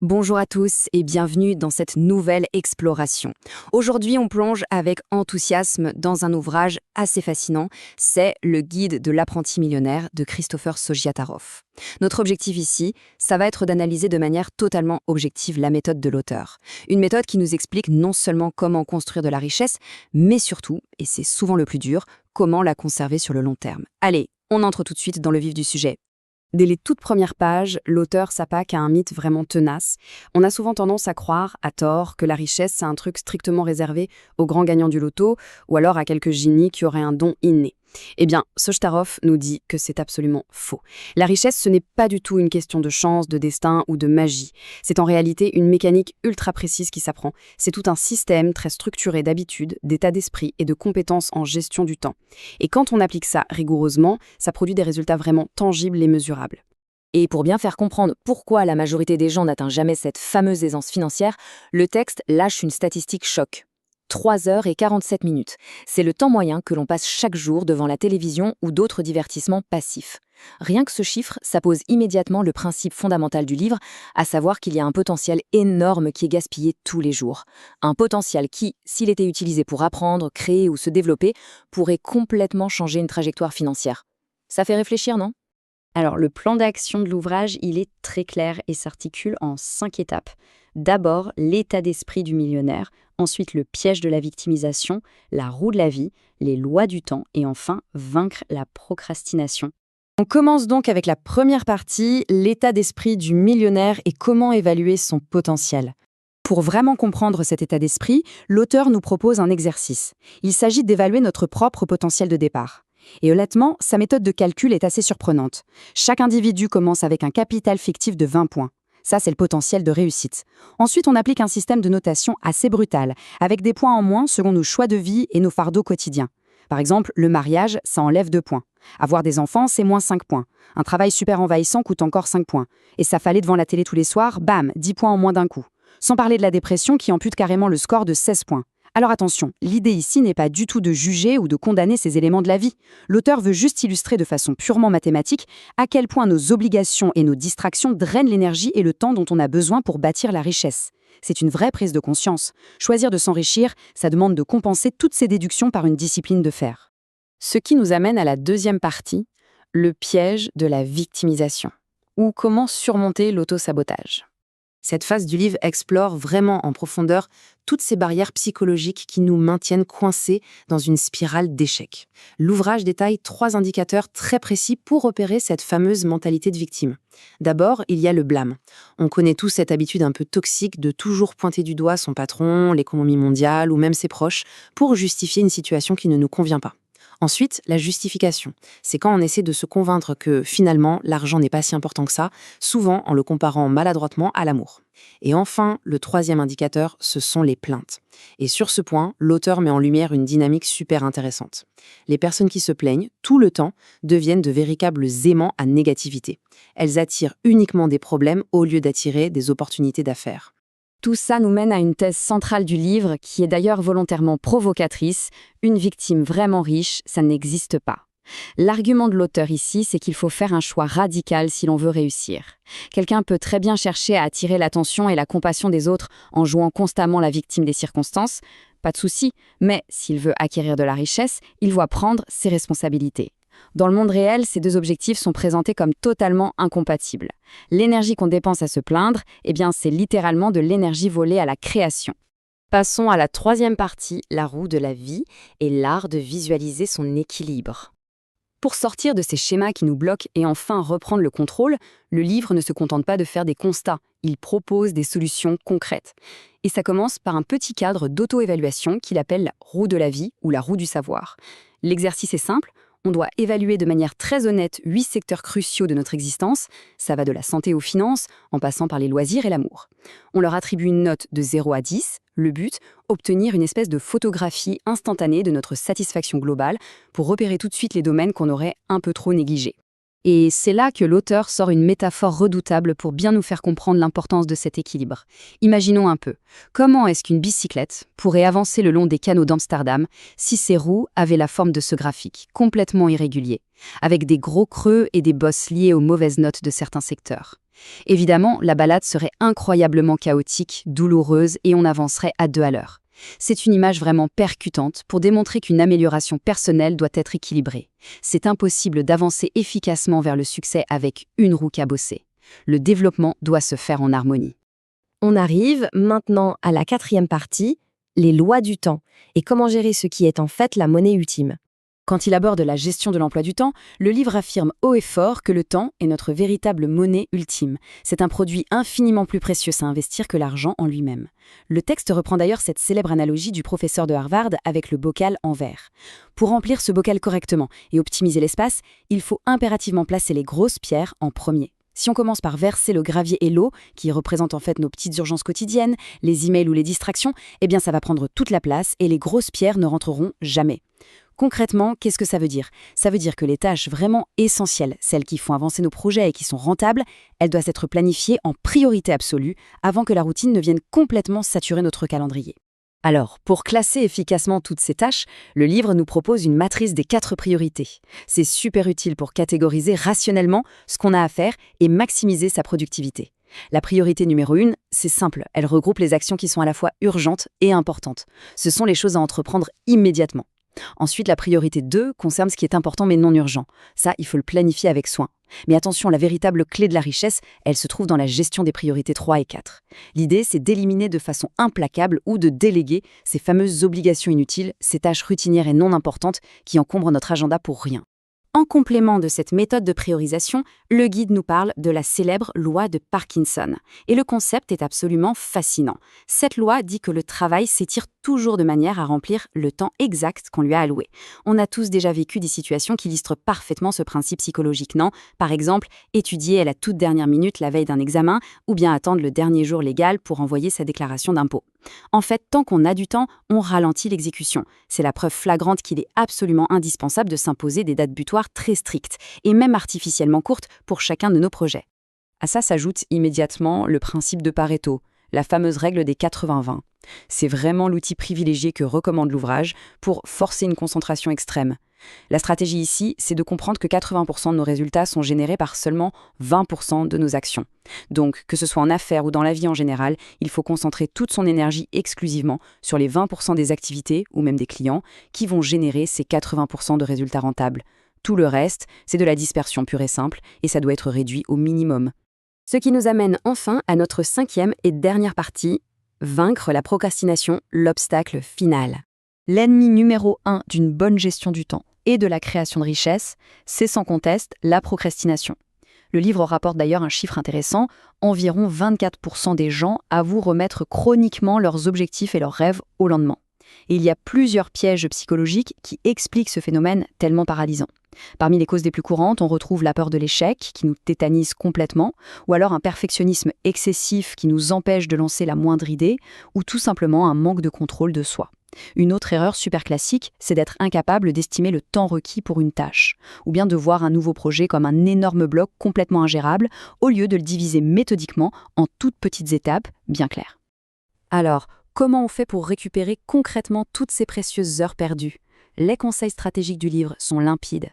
Bonjour à tous et bienvenue dans cette nouvelle exploration. Aujourd'hui, on plonge avec enthousiasme dans un ouvrage assez fascinant, c'est Le Guide de l'apprenti millionnaire de Christopher Sojiatarov. Notre objectif ici, ça va être d'analyser de manière totalement objective la méthode de l'auteur. Une méthode qui nous explique non seulement comment construire de la richesse, mais surtout, et c'est souvent le plus dur, comment la conserver sur le long terme. Allez, on entre tout de suite dans le vif du sujet. Dès les toutes premières pages, l'auteur s'attaque à un mythe vraiment tenace. On a souvent tendance à croire, à tort, que la richesse, c'est un truc strictement réservé aux grands gagnants du loto ou alors à quelques génies qui auraient un don inné. Eh bien, Sojiatarov nous dit que c'est absolument faux. La richesse, ce n'est pas du tout une question de chance, de destin ou de magie. C'est en réalité une mécanique ultra précise qui s'apprend. C'est tout un système très structuré d'habitudes, d'état d'esprit et de compétences en gestion du temps. Et quand on applique ça rigoureusement, ça produit des résultats vraiment tangibles et mesurables. Et pour bien faire comprendre pourquoi la majorité des gens n'atteint jamais cette fameuse aisance financière, le texte lâche une statistique choc. 3 heures et 47 minutes. C'est le temps moyen que l'on passe chaque jour devant la télévision ou d'autres divertissements passifs. Rien que ce chiffre, ça pose immédiatement le principe fondamental du livre, à savoir qu'il y a un potentiel énorme qui est gaspillé tous les jours. Un potentiel qui, s'il était utilisé pour apprendre, créer ou se développer, pourrait complètement changer une trajectoire financière. Ça fait réfléchir, non ? Alors, le plan d'action de l'ouvrage, il est très clair et s'articule en 5 étapes. D'abord, l'état d'esprit du millionnaire, ensuite le piège de la victimisation, la roue de la vie, les lois du temps et enfin, vaincre la procrastination. On commence donc avec la première partie, l'état d'esprit du millionnaire et comment évaluer son potentiel. Pour vraiment comprendre cet état d'esprit, l'auteur nous propose un exercice. Il s'agit d'évaluer notre propre potentiel de départ. Et honnêtement, sa méthode de calcul est assez surprenante. Chaque individu commence avec un capital fictif de 20 points. Ça, c'est le potentiel de réussite. Ensuite, on applique un système de notation assez brutal, avec des points en moins selon nos choix de vie et nos fardeaux quotidiens. Par exemple, le mariage, ça enlève 2 points. Avoir des enfants, c'est moins 5 points. Un travail super envahissant coûte encore 5 points. Et s'affaler devant la télé tous les soirs, bam, 10 points en moins d'un coup. Sans parler de la dépression qui ampute carrément le score de 16 points. Alors attention, l'idée ici n'est pas du tout de juger ou de condamner ces éléments de la vie. L'auteur veut juste illustrer de façon purement mathématique à quel point nos obligations et nos distractions drainent l'énergie et le temps dont on a besoin pour bâtir la richesse. C'est une vraie prise de conscience. Choisir de s'enrichir, ça demande de compenser toutes ces déductions par une discipline de fer. Ce qui nous amène à la deuxième partie, le piège de la victimisation, ou comment surmonter l'auto-sabotage. Cette phase du livre explore vraiment en profondeur toutes ces barrières psychologiques qui nous maintiennent coincés dans une spirale d'échec. L'ouvrage détaille 3 indicateurs très précis pour opérer cette fameuse mentalité de victime. D'abord, il y a le blâme. On connaît tous cette habitude un peu toxique de toujours pointer du doigt son patron, l'économie mondiale ou même ses proches pour justifier une situation qui ne nous convient pas. Ensuite, la justification. C'est quand on essaie de se convaincre que, finalement, l'argent n'est pas si important que ça, souvent en le comparant maladroitement à l'amour. Et enfin, le 3e indicateur, ce sont les plaintes. Et sur ce point, l'auteur met en lumière une dynamique super intéressante. Les personnes qui se plaignent, tout le temps, deviennent de véritables aimants à négativité. Elles attirent uniquement des problèmes au lieu d'attirer des opportunités d'affaires. Tout ça nous mène à une thèse centrale du livre, qui est d'ailleurs volontairement provocatrice. Une victime vraiment riche, ça n'existe pas. L'argument de l'auteur ici, c'est qu'il faut faire un choix radical si l'on veut réussir. Quelqu'un peut très bien chercher à attirer l'attention et la compassion des autres en jouant constamment la victime des circonstances, pas de souci, mais s'il veut acquérir de la richesse, il doit prendre ses responsabilités. Dans le monde réel, ces 2 objectifs sont présentés comme totalement incompatibles. L'énergie qu'on dépense à se plaindre, eh bien, c'est littéralement de l'énergie volée à la création. Passons à la 3e partie, la roue de la vie et l'art de visualiser son équilibre. Pour sortir de ces schémas qui nous bloquent et enfin reprendre le contrôle, le livre ne se contente pas de faire des constats, il propose des solutions concrètes. Et ça commence par un petit cadre d'auto-évaluation qu'il appelle la roue de la vie ou la roue du savoir. L'exercice est simple. On doit évaluer de manière très honnête 8 secteurs cruciaux de notre existence. Ça va de la santé aux finances, en passant par les loisirs et l'amour. On leur attribue une note de 0 à 10. Le but, obtenir une espèce de photographie instantanée de notre satisfaction globale pour repérer tout de suite les domaines qu'on aurait un peu trop négligés. Et c'est là que l'auteur sort une métaphore redoutable pour bien nous faire comprendre l'importance de cet équilibre. Imaginons un peu, comment est-ce qu'une bicyclette pourrait avancer le long des canaux d'Amsterdam si ses roues avaient la forme de ce graphique, complètement irrégulier, avec des gros creux et des bosses liées aux mauvaises notes de certains secteurs. Évidemment, la balade serait incroyablement chaotique, douloureuse et on avancerait à 2 à l'heure. C'est une image vraiment percutante pour démontrer qu'une amélioration personnelle doit être équilibrée. C'est impossible d'avancer efficacement vers le succès avec une roue cabossée. Le développement doit se faire en harmonie. On arrive maintenant à la 4e partie, les lois du temps, et comment gérer ce qui est en fait la monnaie ultime. Quand il aborde la gestion de l'emploi du temps, le livre affirme haut et fort que le temps est notre véritable monnaie ultime. C'est un produit infiniment plus précieux à investir que l'argent en lui-même. Le texte reprend d'ailleurs cette célèbre analogie du professeur de Harvard avec le bocal en verre. Pour remplir ce bocal correctement et optimiser l'espace, il faut impérativement placer les grosses pierres en premier. Si on commence par verser le gravier et l'eau, qui représentent en fait nos petites urgences quotidiennes, les emails ou les distractions, eh bien ça va prendre toute la place et les grosses pierres ne rentreront jamais. Concrètement, qu'est-ce que ça veut dire? Ça veut dire que les tâches vraiment essentielles, celles qui font avancer nos projets et qui sont rentables, elles doivent être planifiées en priorité absolue avant que la routine ne vienne complètement saturer notre calendrier. Alors, pour classer efficacement toutes ces tâches, le livre nous propose une matrice des 4 priorités. C'est super utile pour catégoriser rationnellement ce qu'on a à faire et maximiser sa productivité. La priorité numéro 1, c'est simple, elle regroupe les actions qui sont à la fois urgentes et importantes. Ce sont les choses à entreprendre immédiatement. Ensuite, la priorité 2 concerne ce qui est important mais non urgent. Ça, il faut le planifier avec soin. Mais attention, la véritable clé de la richesse, elle se trouve dans la gestion des priorités 3 et 4. L'idée, c'est d'éliminer de façon implacable ou de déléguer ces fameuses obligations inutiles, ces tâches routinières et non importantes qui encombrent notre agenda pour rien. En complément de cette méthode de priorisation, le guide nous parle de la célèbre loi de Parkinson. Et le concept est absolument fascinant. Cette loi dit que le travail s'étire toujours de manière à remplir le temps exact qu'on lui a alloué. On a tous déjà vécu des situations qui illustrent parfaitement ce principe psychologique, non? Par exemple, étudier à la toute dernière minute la veille d'un examen ou bien attendre le dernier jour légal pour envoyer sa déclaration d'impôt. En fait, tant qu'on a du temps, on ralentit l'exécution. C'est la preuve flagrante qu'il est absolument indispensable de s'imposer des dates butoirs très strictes, et même artificiellement courtes pour chacun de nos projets. À ça s'ajoute immédiatement le principe de Pareto, la fameuse règle des 80-20. C'est vraiment l'outil privilégié que recommande l'ouvrage pour forcer une concentration extrême. La stratégie ici, c'est de comprendre que 80% de nos résultats sont générés par seulement 20% de nos actions. Donc, que ce soit en affaires ou dans la vie en général, il faut concentrer toute son énergie exclusivement sur les 20% des activités ou même des clients qui vont générer ces 80% de résultats rentables. Tout le reste, c'est de la dispersion pure et simple et ça doit être réduit au minimum. Ce qui nous amène enfin à notre 5e et dernière partie, vaincre la procrastination, l'obstacle final. L'ennemi numéro 1 d'une bonne gestion du temps et de la création de richesse, c'est sans conteste la procrastination. Le livre rapporte d'ailleurs un chiffre intéressant, environ 24% des gens avouent remettre chroniquement leurs objectifs et leurs rêves au lendemain. Et il y a plusieurs pièges psychologiques qui expliquent ce phénomène tellement paralysant. Parmi les causes les plus courantes, on retrouve la peur de l'échec, qui nous tétanise complètement, ou alors un perfectionnisme excessif qui nous empêche de lancer la moindre idée, ou tout simplement un manque de contrôle de soi. Une autre erreur super classique, c'est d'être incapable d'estimer le temps requis pour une tâche, ou bien de voir un nouveau projet comme un énorme bloc complètement ingérable, au lieu de le diviser méthodiquement en toutes petites étapes bien claires. Alors, comment on fait pour récupérer concrètement toutes ces précieuses heures perdues ? Les conseils stratégiques du livre sont limpides.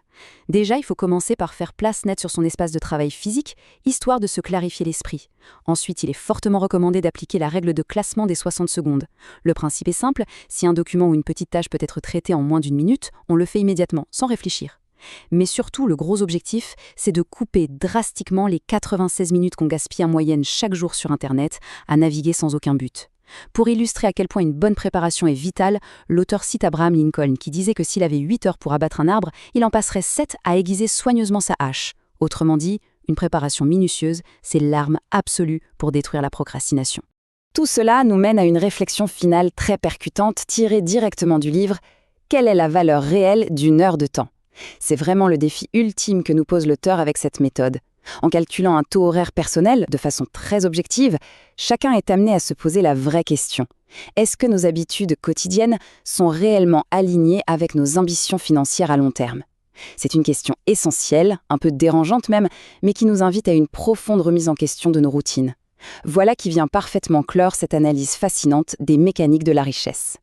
Déjà, il faut commencer par faire place nette sur son espace de travail physique, histoire de se clarifier l'esprit. Ensuite, il est fortement recommandé d'appliquer la règle de classement des 60 secondes. Le principe est simple, si un document ou une petite tâche peut être traité en moins d'1 minute, on le fait immédiatement, sans réfléchir. Mais surtout, le gros objectif, c'est de couper drastiquement les 96 minutes qu'on gaspille en moyenne chaque jour sur Internet à naviguer sans aucun but. Pour illustrer à quel point une bonne préparation est vitale, l'auteur cite Abraham Lincoln qui disait que s'il avait 8 heures pour abattre un arbre, il en passerait 7 à aiguiser soigneusement sa hache. Autrement dit, une préparation minutieuse, c'est l'arme absolue pour détruire la procrastination. Tout cela nous mène à une réflexion finale très percutante tirée directement du livre « Quelle est la valeur réelle d'une heure de temps ?» C'est vraiment le défi ultime que nous pose l'auteur avec cette méthode. En calculant un taux horaire personnel de façon très objective, chacun est amené à se poser la vraie question. Est-ce que nos habitudes quotidiennes sont réellement alignées avec nos ambitions financières à long terme ? C'est une question essentielle, un peu dérangeante même, mais qui nous invite à une profonde remise en question de nos routines. Voilà qui vient parfaitement clore cette analyse fascinante des mécaniques de la richesse.